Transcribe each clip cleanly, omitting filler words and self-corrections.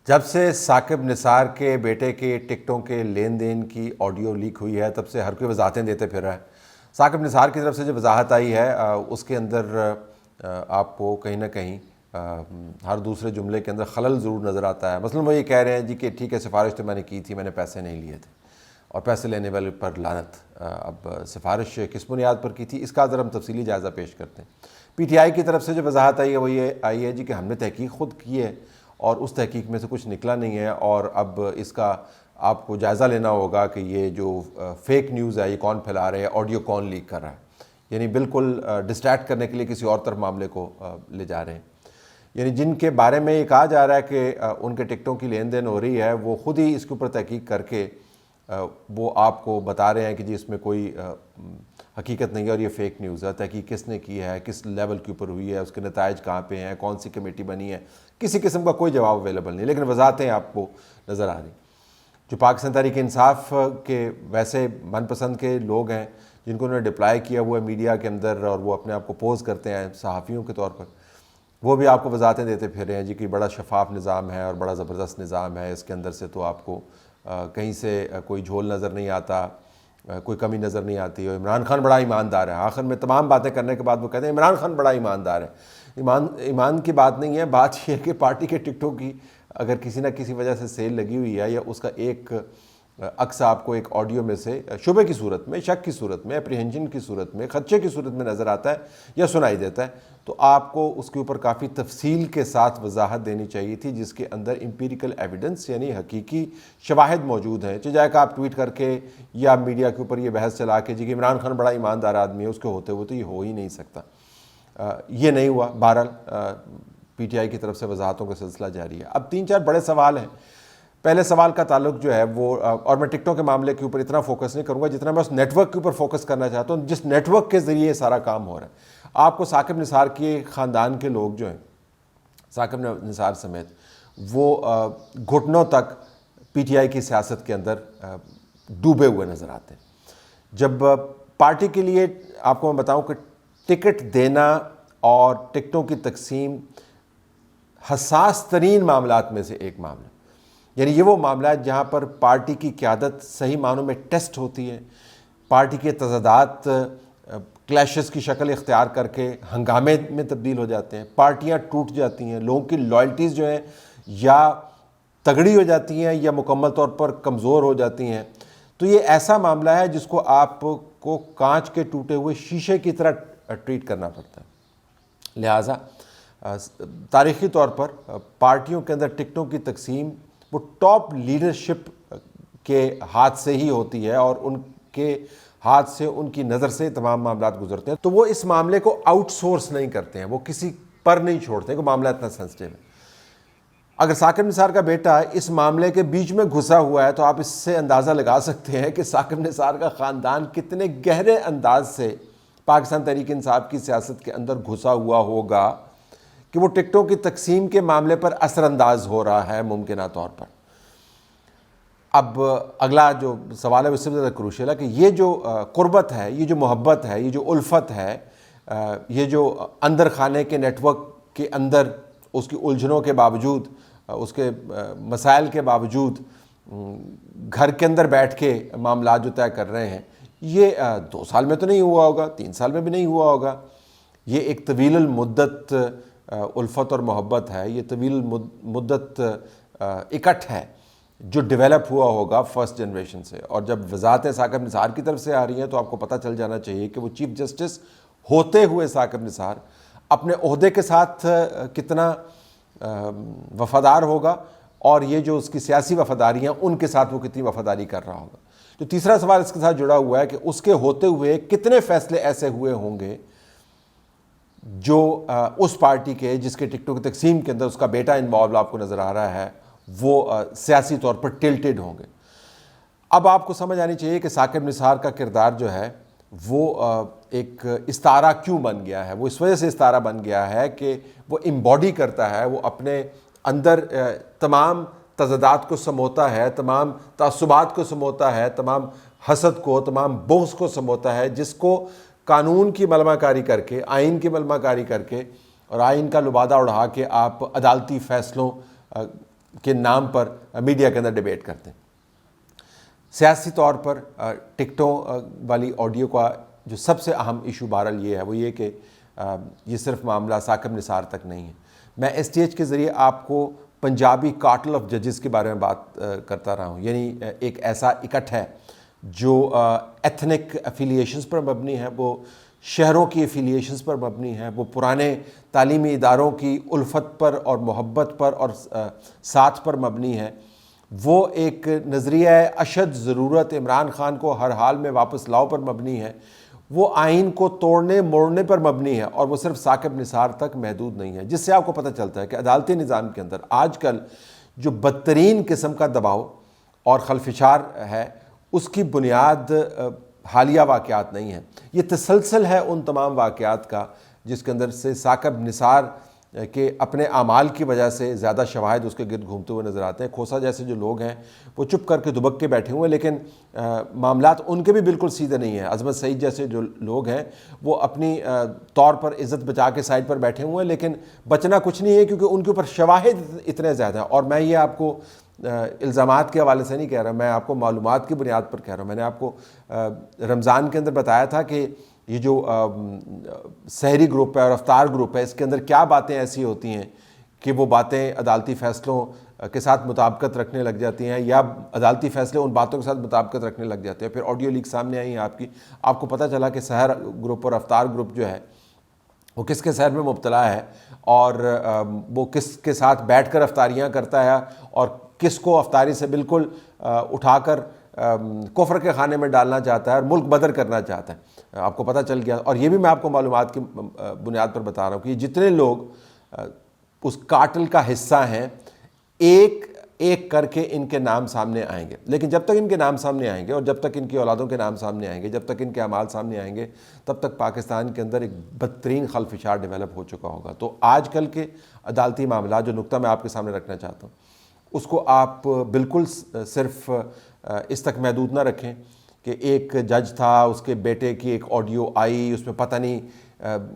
جب سے ثاقب نثار کے بیٹے کے ٹکٹوں کے لین دین کی آڈیو لیک ہوئی ہے تب سے ہر کوئی وضاحتیں دیتے پھر رہا ہے۔ ثاقب نثار کی طرف سے جو وضاحت آئی ہے اس کے اندر آپ کو کہیں نہ کہیں ہر دوسرے جملے کے اندر خلل ضرور نظر آتا ہے۔ مثلا وہ یہ کہہ رہے ہیں جی کہ ٹھیک ہے سفارش تو میں نے کی تھی، میں نے پیسے نہیں لیے تھے اور پیسے لینے والے پر لعنت۔ اب سفارش کس بنیاد پر کی تھی اس کا ذرا ہم تفصیلی جائزہ پیش کرتے ہیں۔ پی ٹی آئی کی طرف سے جو وضاحت آئی ہے وہ یہ آئی ہے جی کہ ہم نے تحقیق خود کی ہے اور اس تحقیق میں سے کچھ نکلا نہیں ہے، اور اب اس کا آپ کو جائزہ لینا ہوگا کہ یہ جو فیک نیوز ہے یہ کون پھیلا رہے ہیں، آڈیو کون لیک کر رہا ہے، یعنی بالکل ڈسٹریکٹ کرنے کے لیے کسی اور طرف معاملے کو لے جا رہے ہیں۔ یعنی جن کے بارے میں یہ کہا جا رہا ہے کہ ان کے ٹکٹوں کی لین دین ہو رہی ہے وہ خود ہی اس کے اوپر تحقیق کر کے وہ آپ کو بتا رہے ہیں کہ جی اس میں کوئی حقیقت نہیں ہے اور یہ فیک نیوز ہے۔ تحقیق کس نے کی ہے، کس لیول کے اوپر ہوئی ہے، اس کے نتائج کہاں پہ ہیں، کون سی کمیٹی بنی ہے، کسی قسم کا کوئی جواب اویلیبل نہیں، لیکن وضاحتیں آپ کو نظر آ رہی۔ جو پاکستان تحریک انصاف کے ویسے من پسند کے لوگ ہیں جن کو انہوں نے ڈپلائی کیا ہوا ہے میڈیا کے اندر اور وہ اپنے آپ کو پوز کرتے ہیں صحافیوں کے طور پر، وہ بھی آپ کو وضاحتیں دیتے پھر رہے ہیں جی کہ بڑا شفاف نظام ہے اور بڑا زبردست نظام ہے، اس کے اندر سے تو آپ کو کہیں سے کوئی جھول نظر نہیں آتا، کوئی کمی نظر نہیں آتی، اور عمران خان بڑا ایماندار ہے۔ آخر میں تمام باتیں کرنے کے بعد وہ کہتے ہیں عمران خان بڑا ایماندار ہے۔ ایمان کی بات نہیں ہے، بات یہ ہے کہ پارٹی کے ٹکٹوں کی اگر کسی نہ کسی وجہ سے سیل لگی ہوئی ہے یا اس کا ایک عکس آپ کو ایک آڈیو میں سے شبے کی صورت میں، شک کی صورت میں، اپریہنشن کی صورت میں، خدشے کی صورت میں نظر آتا ہے یا سنائی دیتا ہے، تو آپ کو اس کے اوپر کافی تفصیل کے ساتھ وضاحت دینی چاہیے تھی جس کے اندر امپیریکل ایویڈنس یعنی حقیقی شواہد موجود ہیں، چاہے کہ آپ ٹویٹ کر کے یا میڈیا کے اوپر یہ بحث چلا کے جی کہ عمران خان بڑا ایماندار آدمی ہے، اس کے ہوتے ہوئے تو یہ ہو ہی نہیں سکتا۔ یہ نہیں ہوا۔ بہرحال پی ٹی آئی کی طرف سے وضاحتوں کا سلسلہ جاری ہے۔ اب 3-4 بڑے سوال ہیں۔ پہلے سوال کا تعلق جو ہے وہ، اور میں ٹکٹوں کے معاملے کے اوپر اتنا فوکس نہیں کروں گا جتنا میں اس نیٹ ورک کے اوپر فوکس کرنا چاہتا ہوں جس نیٹ ورک کے ذریعے یہ سارا کام ہو رہا ہے۔ آپ کو ثاقب نثار کے خاندان کے لوگ جو ہیں، ثاقب نثار سمیت، وہ گھٹنوں تک پی ٹی آئی کی سیاست کے اندر ڈوبے ہوئے نظر آتے ہیں۔ جب پارٹی کے لیے آپ کو میں بتاؤں کہ ٹکٹ دینا اور ٹکٹوں کی تقسیم حساس ترین معاملات میں سے ایک معاملہ، یعنی یہ وہ معاملات جہاں پر پارٹی کی قیادت صحیح معنوں میں ٹیسٹ ہوتی ہے، پارٹی کے تضادات کلیشز کی شکل اختیار کر کے ہنگامے میں تبدیل ہو جاتے ہیں، پارٹیاں ٹوٹ جاتی ہیں، لوگوں کی لائلٹیز جو ہیں یا تگڑی ہو جاتی ہیں یا مکمل طور پر کمزور ہو جاتی ہیں، تو یہ ایسا معاملہ ہے جس کو آپ کو کانچ کے ٹوٹے ہوئے شیشے کی طرح ٹریٹ کرنا پڑتا ہے۔ لہٰذا تاریخی طور پر پارٹیوں کے اندر ٹکٹوں کی تقسیم وہ ٹاپ لیڈرشپ کے ہاتھ سے ہی ہوتی ہے اور ان کے ہاتھ سے، ان کی نظر سے تمام معاملات گزرتے ہیں، تو وہ اس معاملے کو آؤٹ سورس نہیں کرتے ہیں، وہ کسی پر نہیں چھوڑتے ہیں کہ معاملہ اتنا سینسٹیو ہے۔ اگر ثاقب نثار کا بیٹا اس معاملے کے بیچ میں گھسا ہوا ہے تو آپ اس سے اندازہ لگا سکتے ہیں کہ ثاقب نثار کا خاندان کتنے گہرے انداز سے پاکستان تحریک انصاف کی سیاست کے اندر گھسا ہوا ہوگا کہ وہ ٹکٹوں کی تقسیم کے معاملے پر اثر انداز ہو رہا ہے ممکنہ طور پر۔ اب اگلا جو سوال ہے اس سے زیادہ کروشل ہے کہ یہ جو قربت ہے، یہ جو محبت ہے، یہ جو الفت ہے، یہ جو اندر خانے کے نیٹ ورک کے اندر اس کی الجھنوں کے باوجود، اس کے مسائل کے باوجود گھر کے اندر بیٹھ کے معاملات جو طے کر رہے ہیں، یہ 2 سال میں تو نہیں ہوا ہوگا، 3 سال میں بھی نہیں ہوا ہوگا، یہ ایک طویل المدت الفت اور محبت ہے، یہ طویل مدت اکٹھ ہے جو ڈیولپ ہوا ہوگا فرسٹ جنریشن سے۔ اور جب وضاحتیں ثاقب نثار کی طرف سے آ رہی ہیں تو آپ کو پتہ چل جانا چاہیے کہ وہ چیف جسٹس ہوتے ہوئے ثاقب نثار اپنے عہدے کے ساتھ کتنا وفادار ہوگا اور یہ جو اس کی سیاسی وفاداری ہیں ان کے ساتھ وہ کتنی وفاداری کر رہا ہوگا۔ تو تیسرا سوال اس کے ساتھ جڑا ہوا ہے کہ اس کے ہوتے ہوئے کتنے فیصلے ایسے ہوئے ہوں گے جو اس پارٹی کے جس کے ٹکٹوں کی تقسیم کے اندر اس کا بیٹا انوالو آپ کو نظر آ رہا ہے وہ سیاسی طور پر ٹلٹڈ ہوں گے۔ اب آپ کو سمجھ آنی چاہیے کہ ثاقب نثار کا کردار جو ہے وہ ایک استعارہ کیوں بن گیا ہے۔ وہ اس وجہ سے استعارہ بن گیا ہے کہ وہ امباڈی کرتا ہے، وہ اپنے اندر تمام تضادات کو سموتا ہے، تمام تعصبات کو سموتا ہے، تمام حسد کو، تمام بغض کو سموتا ہے، جس کو قانون کی ملمہ کاری کر کے، آئین کی ملمہ کاری کر کے اور آئین کا لبادہ اڑھا کے آپ عدالتی فیصلوں کے نام پر میڈیا کے اندر ڈیبیٹ کرتے ہیں۔ سیاسی طور پر ٹکٹوں والی آڈیو کا جو سب سے اہم ایشو بہرحال یہ ہے وہ یہ کہ یہ صرف معاملہ ثاقب نثار تک نہیں ہے۔ میں اس اسٹیج کے ذریعے آپ کو پنجابی کارٹل آف ججز کے بارے میں بات کرتا رہا ہوں، یعنی ایک ایسا اکٹھ ہے جو ایتھنک افیلیشنز پر مبنی ہے، وہ شہروں کی افیلیشنز پر مبنی ہے، وہ پرانے تعلیمی اداروں کی الفت پر اور محبت پر اور ساتھ پر مبنی ہے، وہ ایک نظریہ اشد ضرورت عمران خان کو ہر حال میں واپس لاؤ پر مبنی ہے، وہ آئین کو توڑنے موڑنے پر مبنی ہے، اور وہ صرف ثاقب نثار تک محدود نہیں ہے، جس سے آپ کو پتہ چلتا ہے کہ عدالتی نظام کے اندر آج کل جو بدترین قسم کا دباؤ اور خلفشار ہے اس کی بنیاد حالیہ واقعات نہیں ہیں، یہ تسلسل ہے ان تمام واقعات کا جس کے اندر سے ثاقب نثار کہ اپنے اعمال کی وجہ سے زیادہ شواہد اس کے گرد گھومتے ہوئے نظر آتے ہیں۔ کھوسا جیسے جو لوگ ہیں وہ چپ کر کے دبک کے بیٹھے ہوئے ہیں، لیکن معاملات ان کے بھی بالکل سیدھے نہیں ہیں۔ عظمت سعید جیسے جو لوگ ہیں وہ اپنی طور پر عزت بچا کے سائڈ پر بیٹھے ہوئے ہیں، لیکن بچنا کچھ نہیں ہے کیونکہ ان کے اوپر شواہد اتنے زیادہ ہیں۔ اور میں یہ آپ کو الزامات کے حوالے سے نہیں کہہ رہا، میں آپ کو معلومات کی بنیاد پر کہہ رہا ہوں۔ میں نے آپ کو رمضان کے اندر بتایا تھا کہ یہ جو سحری گروپ ہے اور افطار گروپ ہے اس کے اندر کیا باتیں ایسی ہوتی ہیں کہ وہ باتیں عدالتی فیصلوں کے ساتھ مطابقت رکھنے لگ جاتی ہیں، یا عدالتی فیصلے ان باتوں کے ساتھ مطابقت رکھنے لگ جاتے ہیں۔ پھر آڈیو لیک سامنے آئی ہیں آپ کو پتہ چلا کہ سحر گروپ اور افطار گروپ جو ہے وہ کس کے سحر میں مبتلا ہے، اور وہ کس کے ساتھ بیٹھ کر افطاریاں کرتا ہے، اور کس کو افطاری سے بالکل اٹھا کر کفر کے خانے میں ڈالنا چاہتا ہے اور ملک بدر کرنا چاہتا ہے۔ آپ کو پتہ چل گیا، اور یہ بھی میں آپ کو معلومات کی بنیاد پر بتا رہا ہوں کہ یہ جتنے لوگ اس کارٹل کا حصہ ہیں ایک ایک کر کے ان کے نام سامنے آئیں گے، لیکن جب تک ان کے نام سامنے آئیں گے اور جب تک ان کی اولادوں کے نام سامنے آئیں گے، جب تک ان کے اعمال سامنے آئیں گے، تب تک پاکستان کے اندر ایک بدترین خلفشار ڈیولپ ہو چکا ہوگا۔ تو آج کل کے عدالتی معاملات جو نقطہ میں آپ کے سامنے رکھنا چاہتا ہوں اس کو آپ بالکل صرف اس تک محدود نہ رکھیں کہ ایک جج تھا، اس کے بیٹے کی ایک آڈیو آئی، اس میں پتہ نہیں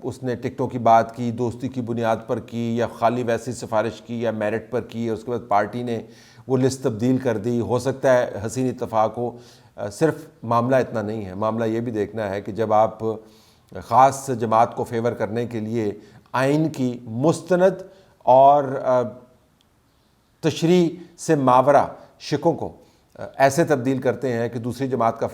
اس نے ٹکٹوں کی بات کی، دوستی کی بنیاد پر کی، یا خالی ویسی سفارش کی، یا میرٹ پر کی، اور اس کے بعد پارٹی نے وہ لسٹ تبدیل کر دی۔ ہو سکتا ہے حسین اتفاق ہو۔ صرف معاملہ اتنا نہیں ہے، معاملہ یہ بھی دیکھنا ہے کہ جب آپ خاص جماعت کو فیور کرنے کے لیے آئین کی مستند اور تشریح سے ماورا شکوں کو ایسے تبدیل کرتے ہیں کہ دوسری جماعت کا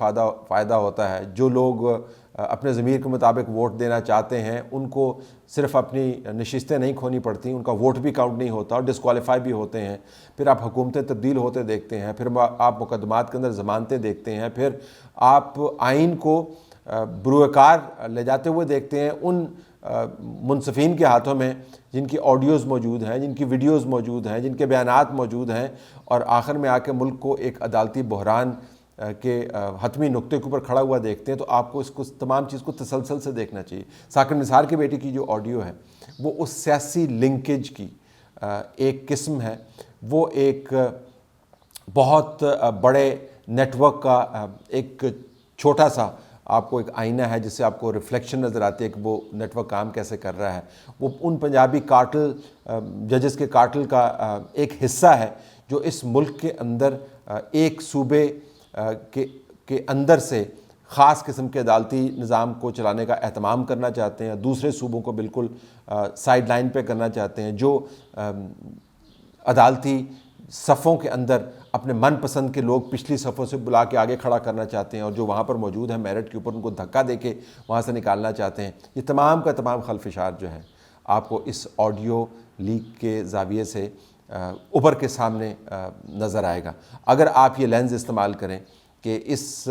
فائدہ ہوتا ہے۔ جو لوگ اپنے ضمیر کے مطابق ووٹ دینا چاہتے ہیں ان کو صرف اپنی نشستیں نہیں کھونی پڑتی، ان کا ووٹ بھی کاؤنٹ نہیں ہوتا اور ڈسکوالیفائی بھی ہوتے ہیں۔ پھر آپ حکومتیں تبدیل ہوتے دیکھتے ہیں، پھر آپ مقدمات کے اندر ضمانتیں دیکھتے ہیں، پھر آپ آئین کو بروئے کار لے جاتے ہوئے دیکھتے ہیں ان منصفین کے ہاتھوں میں جن کی آڈیوز موجود ہیں، جن کی ویڈیوز موجود ہیں، جن کے بیانات موجود ہیں، اور آخر میں آ کے ملک کو ایک عدالتی بحران کے حتمی نقطے کے اوپر کھڑا ہوا دیکھتے ہیں۔ تو آپ کو اس کو تمام چیز کو تسلسل سے دیکھنا چاہیے۔ ثاقب نثار کے بیٹے کی جو آڈیو ہے وہ اس سیاسی لنکیج کی ایک قسم ہے، وہ ایک بہت بڑے نیٹ ورک کا ایک چھوٹا سا آپ کو ایک آئینہ ہے جس سے آپ کو ریفلیکشن نظر آتی ہے کہ وہ نیٹ ورک کام کیسے کر رہا ہے۔ وہ ان پنجابی کارٹل ججز کے کارٹل کا ایک حصہ ہے جو اس ملک کے اندر ایک صوبے کے اندر سے خاص قسم کے عدالتی نظام کو چلانے کا اہتمام کرنا چاہتے ہیں، دوسرے صوبوں کو بالکل سائیڈ لائن پہ کرنا چاہتے ہیں، جو عدالتی صفوں کے اندر اپنے من پسند کے لوگ پچھلی صفوں سے بلا کے آگے کھڑا کرنا چاہتے ہیں، اور جو وہاں پر موجود ہیں میرٹ کے اوپر ان کو دھکا دے کے وہاں سے نکالنا چاہتے ہیں۔ یہ تمام کا تمام خلفشار جو ہے آپ کو اس آڈیو لیک کے زاویے سے ابھر کے سامنے نظر آئے گا۔ اگر آپ یہ لینز استعمال کریں کہ اس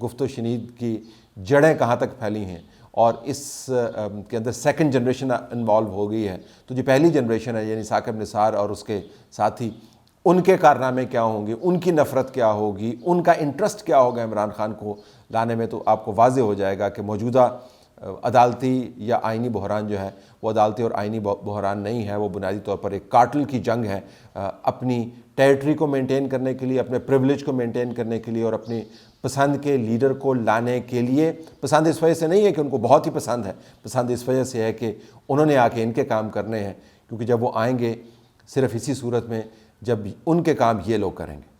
گفت و شنید کی جڑیں کہاں تک پھیلی ہیں اور اس کے اندر سیکنڈ جنریشن انوالو ہو گئی ہے، تو جو پہلی جنریشن ہے یعنی ثاقب نثار اور اس کے ساتھی، ان کے کارنامے کیا ہوں گے، ان کی نفرت کیا ہوگی، ان کا انٹرسٹ کیا ہوگا عمران خان کو لانے میں، تو آپ کو واضح ہو جائے گا کہ موجودہ عدالتی یا آئینی بحران جو ہے وہ عدالتی اور آئینی بحران نہیں ہے، وہ بنیادی طور پر ایک کارٹل کی جنگ ہے، اپنی ٹیریٹری کو مینٹین کرنے کے لیے، اپنے پریولیج کو مینٹین کرنے کے لیے اور اپنی پسند کے لیڈر کو لانے کے لیے۔ پسند اس وجہ سے نہیں ہے کہ ان کو بہت ہی پسند ہے، پسند اس وجہ سے ہے کہ انہوں نے آ کے ان کے کام کرنے ہیں، کیونکہ جب وہ آئیں گے صرف اسی صورت میں جب ان کے کام یہ لوگ کریں گے۔